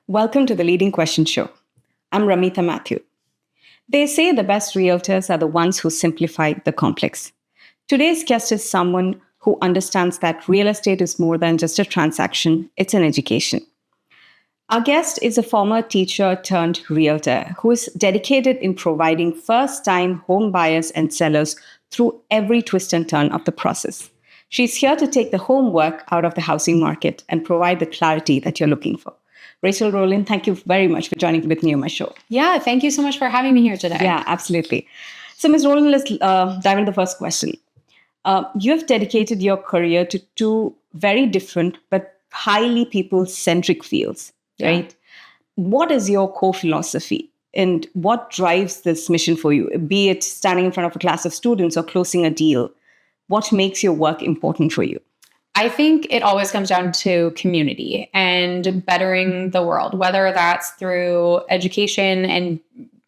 Welcome to the Leading Question Show. I'm Remitha Mathew. They say the best realtors are the ones who simplify the complex. Today's guest is someone who understands that real estate is more than just a transaction, it's an education. Our guest is a former teacher turned realtor who is dedicated in providing first-time home buyers and sellers through every twist and turn of the process. She's here to take the homework out of the housing market and provide the clarity that you're looking for. Rachel Rowland, thank you very much for joining with me on my show. Yeah, thank you so much for having me here today. Yeah, absolutely. So, Ms. Rowland, let's dive into the first question. You have dedicated your career to two very different but highly people-centric fields, right? What is your core philosophy and what drives this mission for you? Be it standing in front of a class of students or closing a deal, what makes your work important for you? I think it always comes down to community and bettering the world, whether that's through education and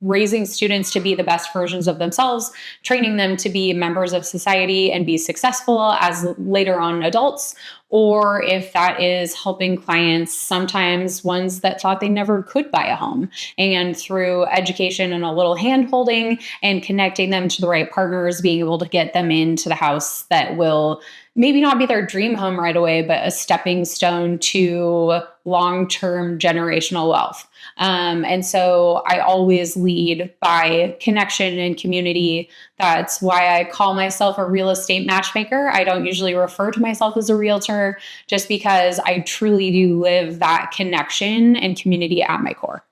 raising students to be the best versions of themselves, training them to be members of society and be successful as later on adults, or if that is helping clients, sometimes ones that thought they never could buy a home. And through education and a little hand-holding and connecting them to the right partners, being able to get them into the house that will maybe not be their dream home right away, but a stepping stone to long-term generational wealth. And so I always lead by connection and community. That's why I call myself a real estate matchmaker. I don't usually refer to myself as a realtor, just because I truly do live that connection and community at my core.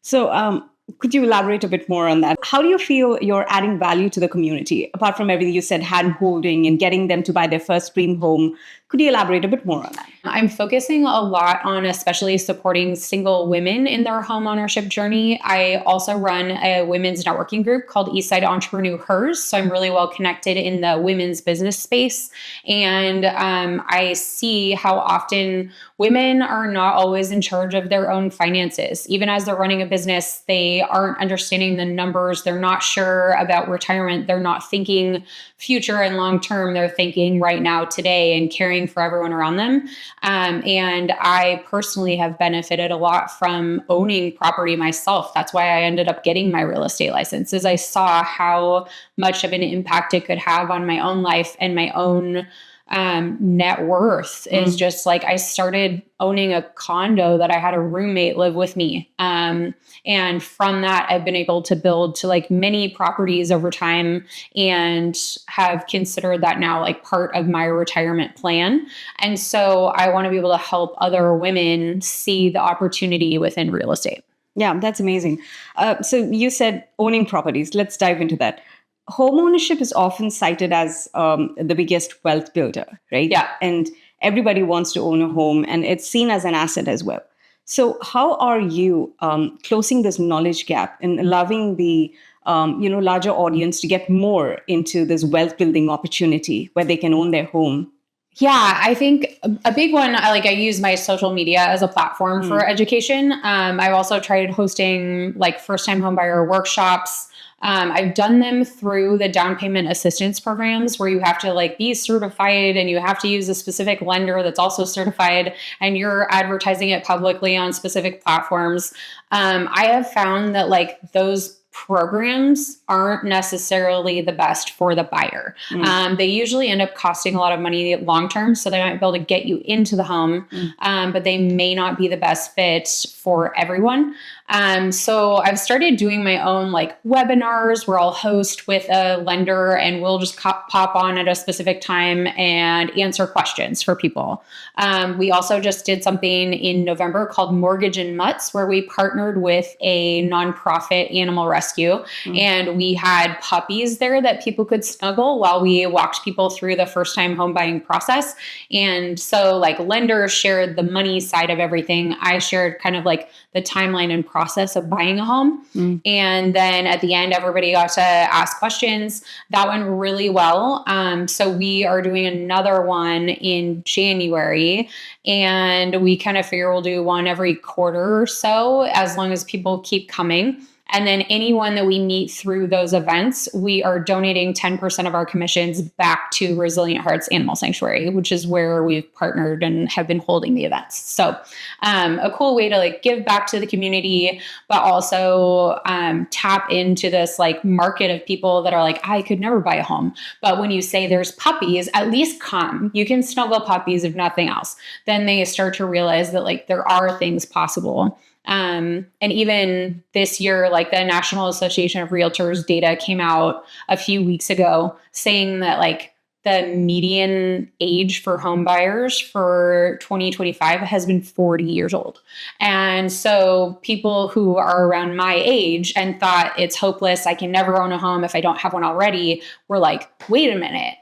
So, could you elaborate a bit more on that? How do you feel you're adding value to the community? Apart from everything you said, hand-holding and getting them to buy their first dream home, could you elaborate a bit more on that? I'm focusing a lot on especially supporting single women in their home ownership journey. I also run a women's networking group called EntrepreneuHERS. So I'm really well connected in the women's business space. And I see how often women are not always in charge of their own finances. Even as they're running a business, they aren't understanding the numbers. They're not sure about retirement. They're not thinking future and long term. They're thinking right now, today, and caring for everyone around them. And I personally have benefited a lot from owning property myself. That's why I ended up getting my real estate license, as I saw how much of an impact it could have on my own life and my own net worth. Is just like, I started owning a condo that I had a roommate live with me. And from that, I've been able to build to like many properties over time and have considered that now like part of my retirement plan. And so I want to be able to help other women see the opportunity within real estate. Yeah, that's amazing. So you said owning properties. Let's dive into that. Homeownership is often cited as the biggest wealth builder, right? Yeah. And everybody wants to own a home and it's seen as an asset as well. So how are you closing this knowledge gap and allowing the larger audience to get more into this wealth building opportunity where they can own their home? Yeah, I think a big one, I use my social media as a platform for education. I've also tried hosting like first-time homebuyer workshops. I've done them through the down payment assistance programs where you have to like be certified and you have to use a specific lender that's also certified and you're advertising it publicly on specific platforms. I have found that like those programs aren't necessarily the best for the buyer. They usually end up costing a lot of money long-term, so they might be able to get you into the home, but they may not be the best fit for everyone. So I've started doing my own like webinars where I'll host with a lender and we'll just pop on at a specific time and answer questions for people. We also just did something in November called Mortgage and Mutts, where we partnered with a nonprofit animal rescue and we had puppies there that people could snuggle while we walked people through the first time home buying process. And so like lenders shared the money side of everything. I shared kind of like the timeline and process of buying a home. And then at the end, everybody got to ask questions. That went really well. So we are doing another one in January, and we kind of figure we'll do one every quarter or so, as long as people keep coming. And then anyone that we meet through those events, we are donating 10% of our commissions back to Resilient Hearts Animal Sanctuary, which is where we've partnered and have been holding the events. So a cool way to like give back to the community, but also tap into this like market of people that are like, I could never buy a home. But when you say there's puppies, at least come. You can snuggle puppies if nothing else. Then they start to realize that like there are things possible. And even this year, like the National Association of Realtors data came out a few weeks ago saying that like the median age for home buyers for 2025 has been 40 years old. And so people who are around my age and thought it's hopeless, I can never own a home if I don't have one already, were like, wait a minute.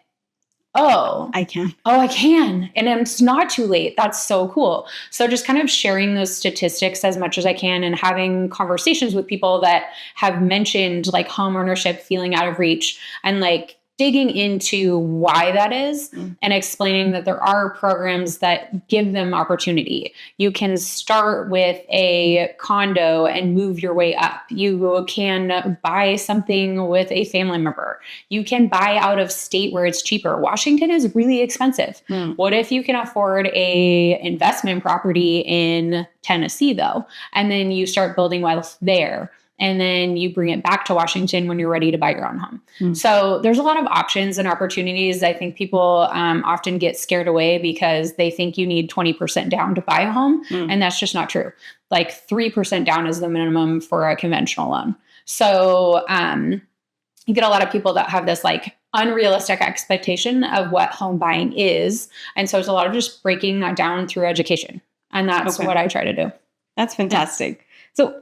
Oh, I can. Oh, I can. And it's not too late. That's so cool. So just kind of sharing those statistics as much as I can and having conversations with people that have mentioned like home ownership feeling out of reach and like digging into why that is and explaining that there are programs that give them opportunity. You can start with a condo and move your way up. You can buy something with a family member. You can buy out of state where it's cheaper. Washington is really expensive. What if you can afford a investment property in Tennessee though? And then you start building wealth there. And then you bring it back to Washington when you're ready to buy your own home. So there's a lot of options and opportunities. I think people often get scared away because they think you need 20% down to buy a home. And that's just not true. Like 3% down is the minimum for a conventional loan. So you get a lot of people that have this like unrealistic expectation of what home buying is. And so it's a lot of just breaking that down through education. And that's what I try to do. That's fantastic. So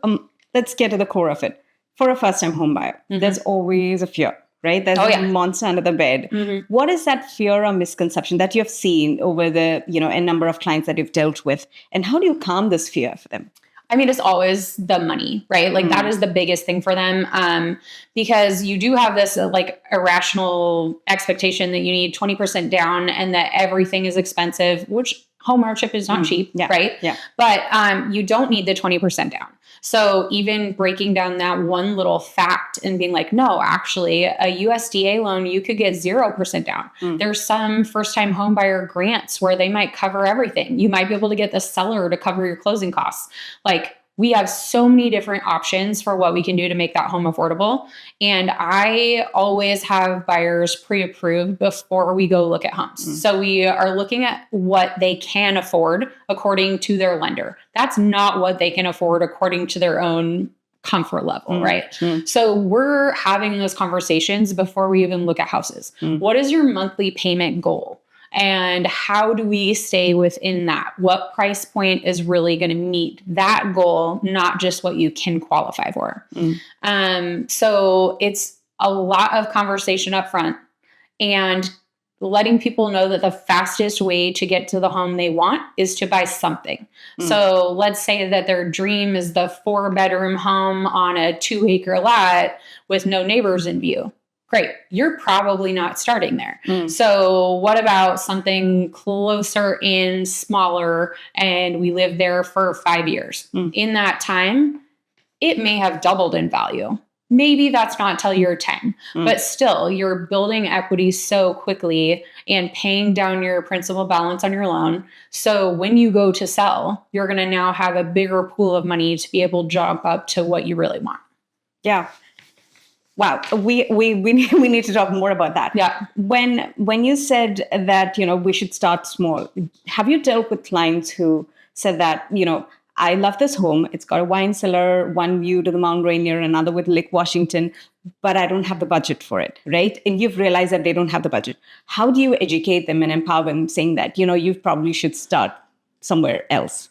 let's get to the core of it. For a first-time home buyer, there's always a fear, right? There's a monster under the bed. What is that fear or misconception that you've seen over the, a number of clients that you've dealt with? And how do you calm this fear for them? I mean, it's always the money, right? Like that is the biggest thing for them because you do have this like irrational expectation that you need 20% down and that everything is expensive, which homeownership is not cheap, right? Yeah. But you don't need the 20% down. So even breaking down that one little fact and being like, no, actually a USDA loan, you could get 0% down. There's some first-time home buyer grants where they might cover everything. You might be able to get the seller to cover your closing costs. Like we have so many different options for what we can do to make that home affordable. And I always have buyers pre-approved before we go look at homes. So we are looking at what they can afford according to their lender. That's not what they can afford according to their own comfort level, right? So we're having those conversations before we even look at houses. What is your monthly payment goal? And how do we stay within that? What price point is really going to meet that goal, not just what you can qualify for? So it's a lot of conversation up front and letting people know that the fastest way to get to the home they want is to buy something. So let's say that their dream is the 4-bedroom home on a 2-acre lot with no neighbors in view. Great. You're probably not starting there. So what about something closer and smaller and we live there for 5 years? In that time, it may have doubled in value. Maybe that's not till you're 10, but still you're building equity so quickly and paying down your principal balance on your loan. So when you go to sell, you're going to now have a bigger pool of money to be able to jump up to what you really want. Yeah. Wow, we need to talk more about that. Yeah. When you said that, we should start small, have you dealt with clients who said that, I love this home. It's got a wine cellar, one view to the Mount Rainier, another with Lake Washington, but I don't have the budget for it, right? And you've realized that they don't have the budget. How do you educate them and empower them saying that, you probably should start somewhere else?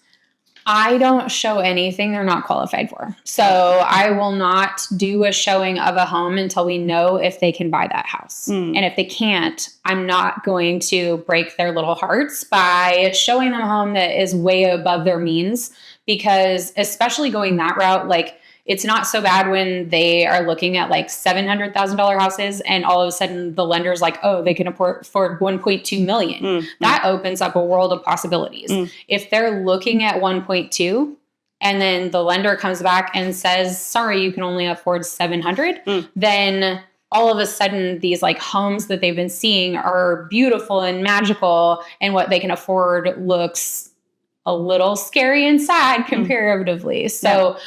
I don't show anything they're not qualified for. So I will not do a showing of a home until we know if they can buy that house. And if they can't, I'm not going to break their little hearts by showing them a home that is way above their means, because especially going that route, like it's not so bad when they are looking at like $700,000 houses and all of a sudden the lender's like, oh, they can afford $1.2 million. That opens up a world of possibilities. If they're looking at 1.2, and then the lender comes back and says, sorry, you can only afford 700, then all of a sudden these like homes that they've been seeing are beautiful and magical, and what they can afford looks a little scary and sad comparatively. So,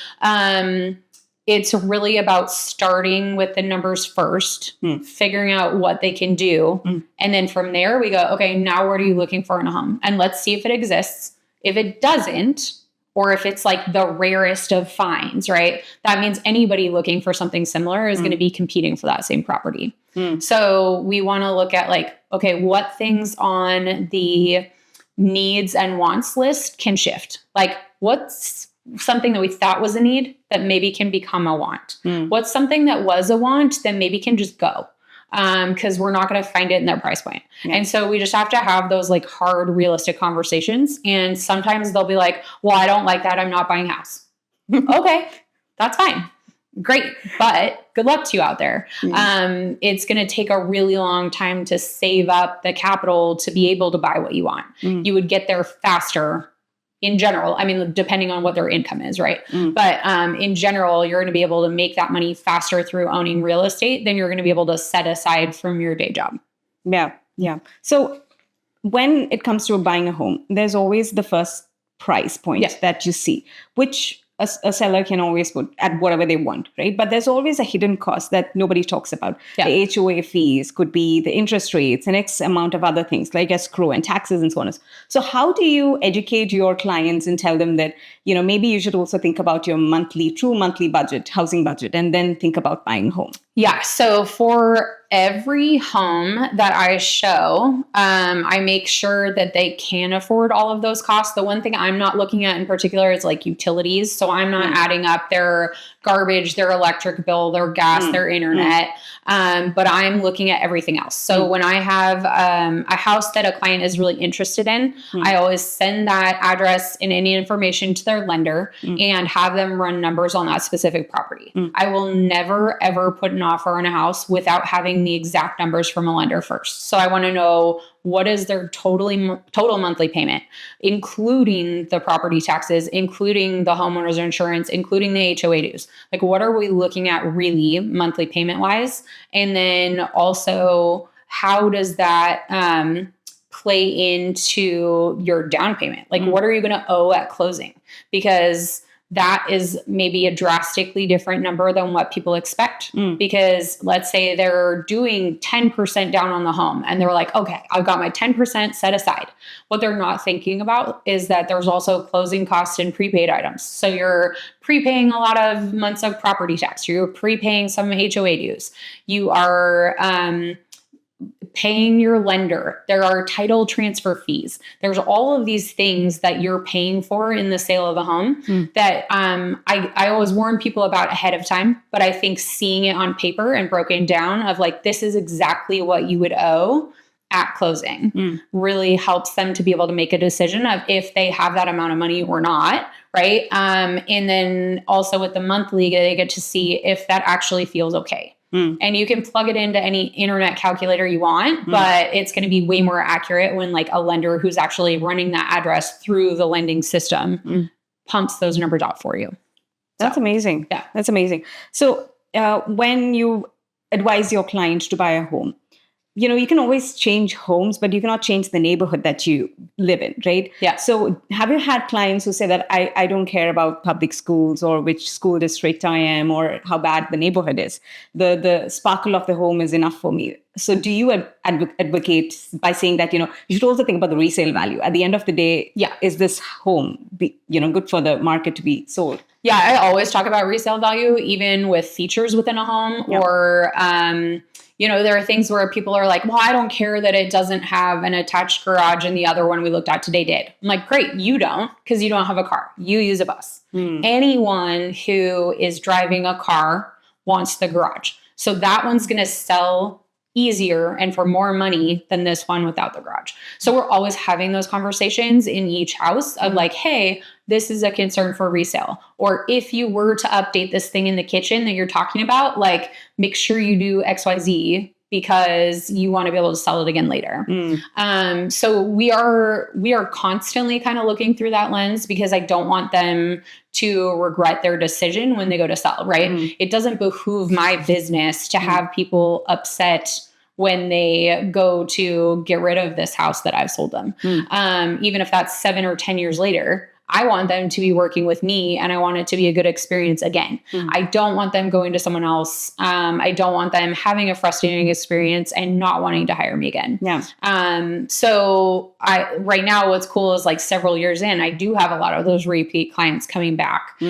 it's really about starting with the numbers first, figuring out what they can do. And then from there we go, okay, now what are you looking for in a home? And let's see if it exists. If it doesn't, or if it's like the rarest of finds, right? That means anybody looking for something similar is going to be competing for that same property. So we want to look at like, okay, what things on the needs and wants list can shift? Like what's something that we thought was a need that maybe can become a want? What's something that was a want that maybe can just go? Because we're not going to find it in their price point. And so we just have to have those like hard, realistic conversations. And sometimes they'll be like, well, I don't like that. I'm not buying a house. Okay, that's fine. Great. But good luck to you out there. It's going to take a really long time to save up the capital to be able to buy what you want. You would get there faster in general. I mean, depending on what their income is, right? But in general, you're going to be able to make that money faster through owning real estate than you're going to be able to set aside from your day job. Yeah. So when it comes to buying a home, there's always the first price point that you see, which a seller can always put at whatever they want, right? But there's always a hidden cost that nobody talks about. The HOA fees could be the interest rates and X amount of other things like escrow and taxes and so on. So how do you educate your clients and tell them that, maybe you should also think about your true monthly budget, housing budget, and then think about buying a home? Yeah. So for every home that I show, I make sure that they can afford all of those costs. The one thing I'm not looking at in particular is like utilities. So I'm not adding up their garbage, their electric bill, their gas, their internet. But I'm looking at everything else. So when I have a house that a client is really interested in, I always send that address and any information to their lender and have them run numbers on that specific property. I will never, ever put an offer on a house without having the exact numbers from a lender first. So I want to know what is their total monthly payment, including the property taxes, including the homeowner's insurance, including the HOA dues. Like, what are we looking at really monthly payment wise? And then also, how does that play into your down payment? Like, what are you going to owe at closing? Because that is maybe a drastically different number than what people expect. Because let's say they're doing 10% down on the home and they're like, okay, I've got my 10% set aside. What they're not thinking about is that there's also closing costs and prepaid items. So you're prepaying a lot of months of property tax. You're prepaying some HOA dues. You are paying your lender. There are title transfer fees. There's all of these things that you're paying for in the sale of a home that I always warn people about ahead of time. But I think seeing it on paper and broken down of like, this is exactly what you would owe at closing really helps them to be able to make a decision of if they have that amount of money or not. Right. And then also with the monthly, they get to see if that actually feels okay. And you can plug it into any internet calculator you want, but it's going to be way more accurate when like a lender who's actually running that address through the lending system pumps those numbers out for you. That's amazing. Yeah. That's amazing. So when you advise your client to buy a home, you can always change homes, but you cannot change the neighborhood that you live in, right? Yeah. So have you had clients who say that I don't care about public schools or which school district I am or how bad the neighborhood is? The sparkle of the home is enough for me. So do you advocate by saying that, you should also think about the resale value? At the end of the day, is this home good for the market to be sold? Yeah, I always talk about resale value, even with features within a home or there are things where people are like, well, I don't care that it doesn't have an attached garage and the other one we looked at today did. I'm like, great, you don't, because you don't have a car. You use a bus. Anyone who is driving a car wants the garage. So that one's going to sell easier and for more money than this one without the garage. So we're always having those conversations in each house of like, hey, this is a concern for resale. Or if you were to update this thing in the kitchen that you're talking about, like make sure you do XYZ because you want to be able to sell it again later. So we are constantly kind of looking through that lens, because I don't want them to regret their decision when they go to sell, right? It doesn't behoove my business to have people upset when they go to get rid of this house that I've sold them. Even if that's 7 or 10 years later, I want them to be working with me, and I want it to be a good experience again. I don't want them going to someone else. I don't want them having a frustrating experience and not wanting to hire me again. So right now what's cool is like several years in, I do have a lot of those repeat clients coming back.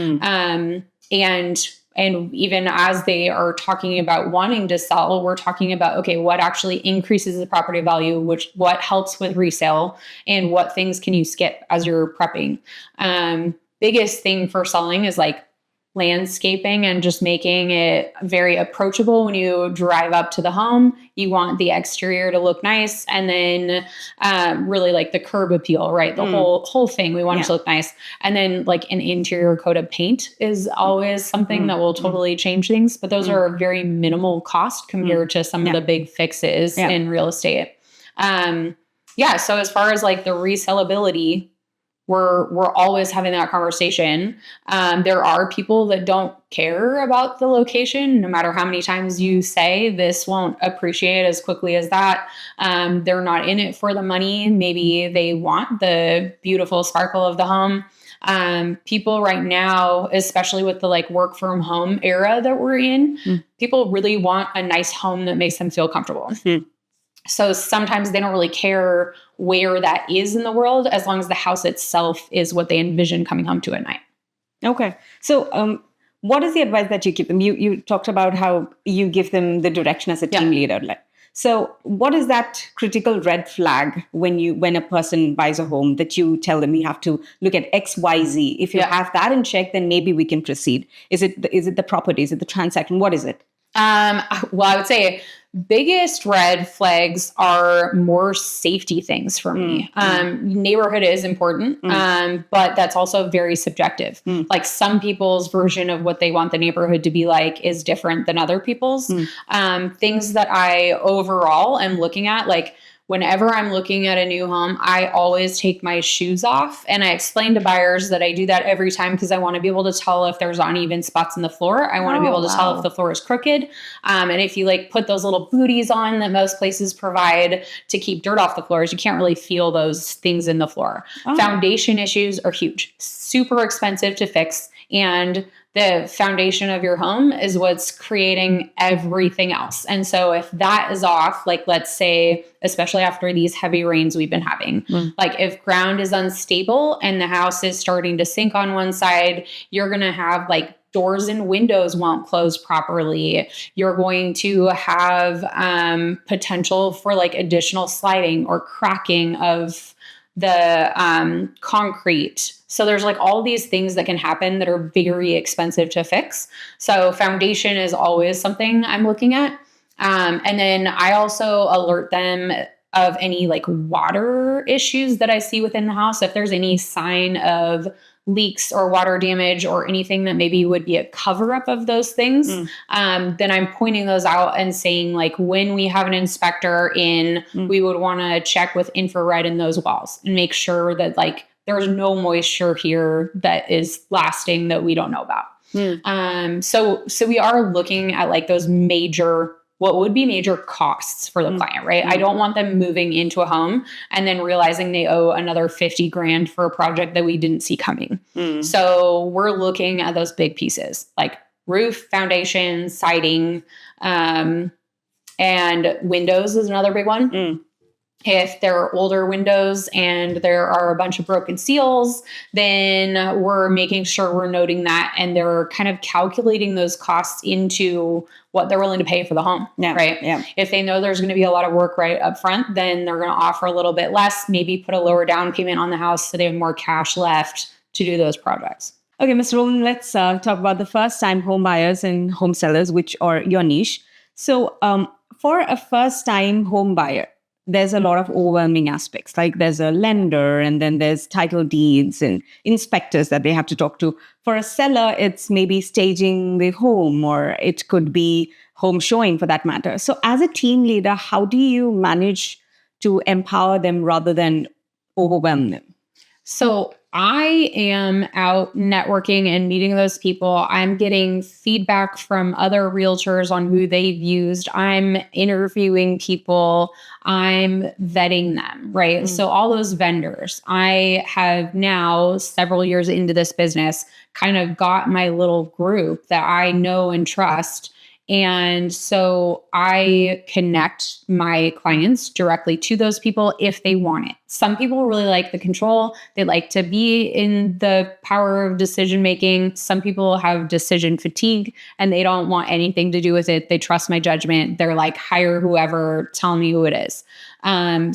And even as they are talking about wanting to sell, we're talking about, okay, what actually increases the property value, what helps with resale, and what things can you skip as you're prepping. Biggest thing for selling is like landscaping and just making it very approachable. When you drive up to the home, you want the exterior to look nice, and then really like the curb appeal, right? The whole thing, we want it to look nice. And then like an interior coat of paint is always something that will totally change things, but those are a very minimal cost compared to some of the big fixes in real estate. So as far as like the resellability, we're always having that conversation. There are people that don't care about the location, no matter how many times you say this won't appreciate as quickly as that. They're not in it for the money. Maybe they want the beautiful sparkle of the home. People right now, especially with the like work from home era that we're in, people really want a nice home that makes them feel comfortable. So sometimes they don't really care where that is in the world, as long as the house itself is what they envision coming home to at night. Okay. So what is the advice that you give them? You talked about how you give them the direction as a team leader. So what is that critical red flag when a person buys a home that you tell them you have to look at X, Y, Z? If you have that in check, then maybe we can proceed. Is it the property? Is it the transaction? What is it? Well, I would say biggest red flags are more safety things for me. Neighborhood is important, but that's also very subjective. Like some people's version of what they want the neighborhood to be like is different than other people's. Things that I overall am looking at, like whenever I'm looking at a new home, I always take my shoes off. And I explain to buyers that I do that every time because I want to be able to tell if there's uneven spots in the floor. I want to be able to tell if the floor is crooked. And if you like put those little booties on that most places provide to keep dirt off the floors, you can't really feel those things in the floor. Foundation issues are huge, super expensive to fix. And the foundation of your home is what's creating everything else. And so if that is off, like let's say, especially after these heavy rains we've been having, like if ground is unstable and the house is starting to sink on one side, you're going to have like doors and windows won't close properly. You're going to have potential for like additional sliding or cracking of the concrete. So there's like all these things that can happen that are very expensive to fix. So foundation is always something I'm looking at. And then I also alert them of any like water issues that I see within the house. If there's any sign of leaks or water damage or anything that maybe would be a cover up of those things, then I'm pointing those out and saying like, when we have an inspector in, we would want to check with infrared in those walls and make sure that like there's no moisture here that is lasting that we don't know about. So we are looking at like those what would be major costs for the client, right? I don't want them moving into a home and then realizing they owe another $50,000 for a project that we didn't see coming. So we're looking at those big pieces like roof, foundation, siding, and windows is another big one. If there are older windows and there are a bunch of broken seals, then we're making sure we're noting that, and they're kind of calculating those costs into what they're willing to pay for the home, right? If they know there's going to be a lot of work right up front, then they're going to offer a little bit less, maybe put a lower down payment on the house so they have more cash left to do those projects. Okay, Ms. Rowland, let's talk about the first-time home buyers and home sellers, which are your niche. So for a first-time home buyer, there's a lot of overwhelming aspects. Like there's a lender, and then there's title deeds and inspectors that they have to talk to. For a seller, it's maybe staging the home, or it could be home showing for that matter. So as a team leader, how do you manage to empower them rather than overwhelm them? So I am out networking and meeting those people. I'm getting feedback from other realtors on who they've used. I'm interviewing people. I'm vetting them, right? So all those vendors, I have now, several years into this business, kind of got my little group that I know and trust. And so I connect my clients directly to those people if they want it. Some people really like the control. They like to be in the power of decision making. Some people have decision fatigue and they don't want anything to do with it. They trust my judgment. They're like, hire whoever, tell me who it is.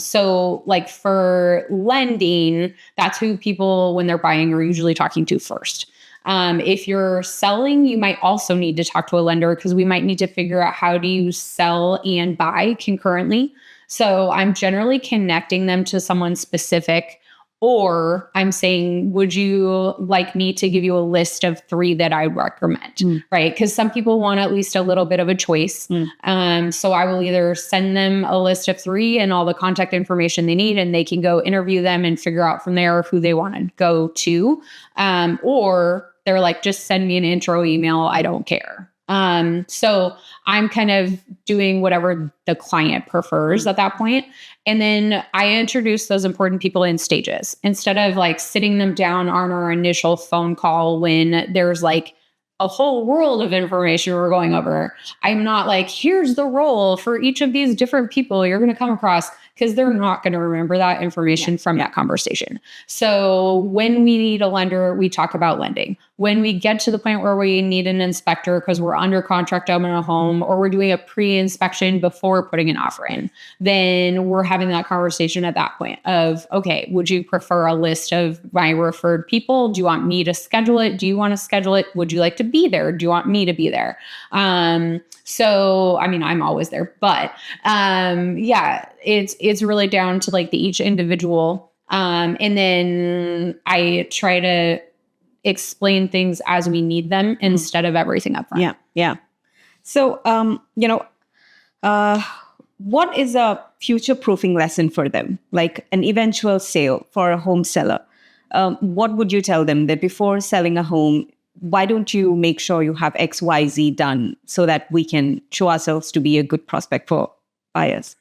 So like for lending, that's who people, when they're buying, are usually talking to first. If you're selling, you might also need to talk to a lender because we might need to figure out how do you sell and buy concurrently. So I'm generally connecting them to someone specific, or I'm saying, would you like me to give you a list of 3 that I recommend, right? Because some people want at least a little bit of a choice. So I will either send them a list of 3 and all the contact information they need, and they can go interview them and figure out from there who they want to go to. Or they're like, just send me an intro email. I don't care. So I'm kind of doing whatever the client prefers at that point. And then I introduce those important people in stages instead of like sitting them down on our initial phone call when there's like a whole world of information we're going over. I'm not like, here's the role for each of these different people you're going to come across, because they're not going to remember that information from that conversation. So when we need a lender, we talk about lending. When we get to the point where we need an inspector because we're under contract on a home, or we're doing a pre-inspection before putting an offer in, then we're having that conversation at that point of, okay, would you prefer a list of my referred people? Do you want me to schedule it? Do you want to schedule it? Would you like to be there? Do you want me to be there? So, I mean, I'm always there, but yeah, it's really down to like the each individual. And then I try to explain things as we need them instead of everything up front. Yeah. So, what is a future-proofing lesson for them? Like an eventual sale for a home seller. What would you tell them that before selling a home, why don't you make sure you have X, Y, Z done so that we can show ourselves to be a good prospect for buyers?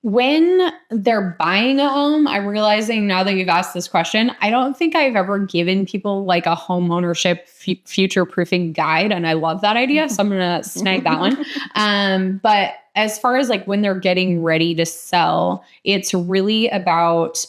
When they're buying a home, I'm realizing now that you've asked this question, I don't think I've ever given people like a home ownership future-proofing guide. And I love that idea. So I'm going to snag that one. But as far as like when they're getting ready to sell, it's really about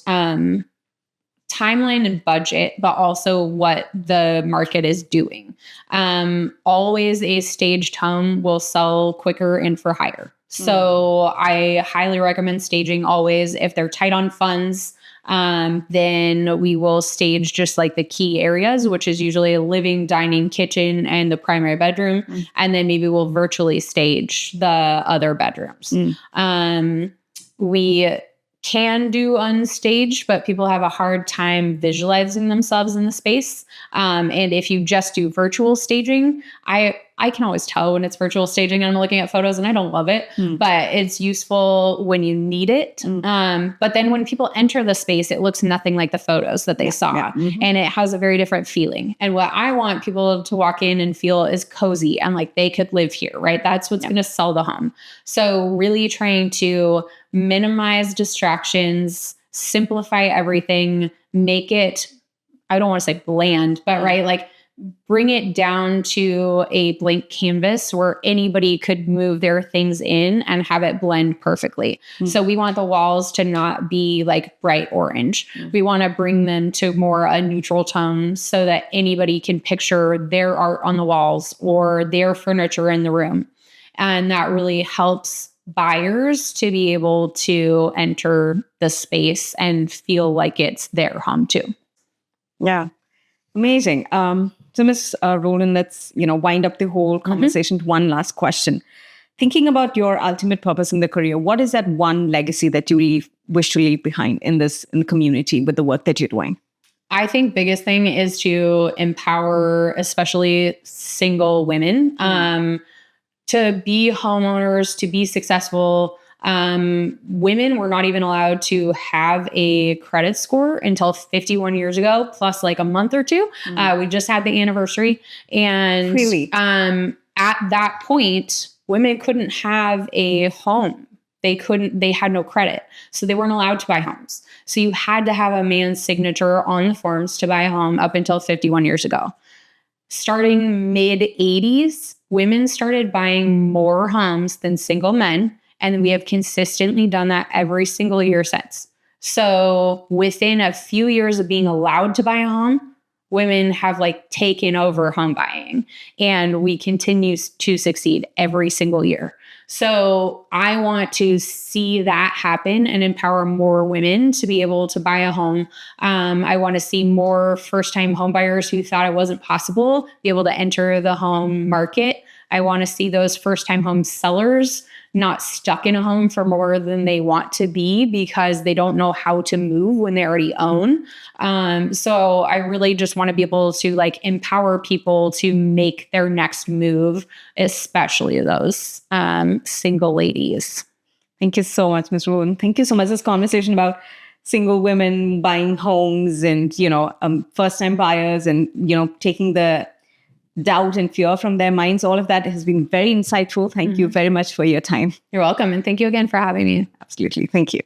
timeline and budget, but also what the market is doing. Always a staged home will sell quicker and for higher. So I highly recommend staging always. If they're tight on funds, then we will stage just like the key areas, which is usually a living, dining, kitchen, and the primary bedroom. And then maybe we'll virtually stage the other bedrooms. We can do unstaged, but people have a hard time visualizing themselves in the space. And if you just do virtual staging, I can always tell when it's virtual staging and I'm looking at photos and I don't love it, but it's useful when you need it. But then when people enter the space, it looks nothing like the photos that they saw. And it has a very different feeling. And what I want people to walk in and feel is cozy and like they could live here, right? That's what's going to sell the home. So really trying to minimize distractions, simplify everything, make it, I don't want to say bland, but right, like bring it down to a blank canvas where anybody could move their things in and have it blend perfectly. So we want the walls to not be like bright orange. We want to bring them to more a neutral tone so that anybody can picture their art on the walls or their furniture in the room. And that really helps buyers to be able to enter the space and feel like it's their home too. Yeah. Amazing. So Ms. Rowland, let's, wind up the whole conversation with one last question. Thinking about your ultimate purpose in the career, what is that one legacy that you really wish to leave behind in the community with the work that you're doing? I think biggest thing is to empower, especially single women, to be homeowners, to be successful. Women were not even allowed to have a credit score until 51 years ago, plus like a month or two. We just had the anniversary. And Really? At that point, women couldn't have a home. They had no credit. So they weren't allowed to buy homes. So you had to have a man's signature on the forms to buy a home up until 51 years ago. Starting mid 80s, women started buying more homes than single men. And we have consistently done that every single year since. So within a few years of being allowed to buy a home, women have like taken over home buying, and we continue to succeed every single year. So I want to see that happen and empower more women to be able to buy a home. I want to see more first-time home buyers who thought it wasn't possible be able to enter the home market. I want to see those first-time home sellers not stuck in a home for more than they want to be because they don't know how to move when they already own. So I really just want to be able to like empower people to make their next move, especially those single ladies. Thank you so much, Ms. Rowland. Thank you so much. This conversation about single women buying homes and, first-time buyers and, taking the doubt and fear from their minds, all of that has been very insightful. Thank you very much for your time. You're welcome. And thank you again for having me. Absolutely. Thank you.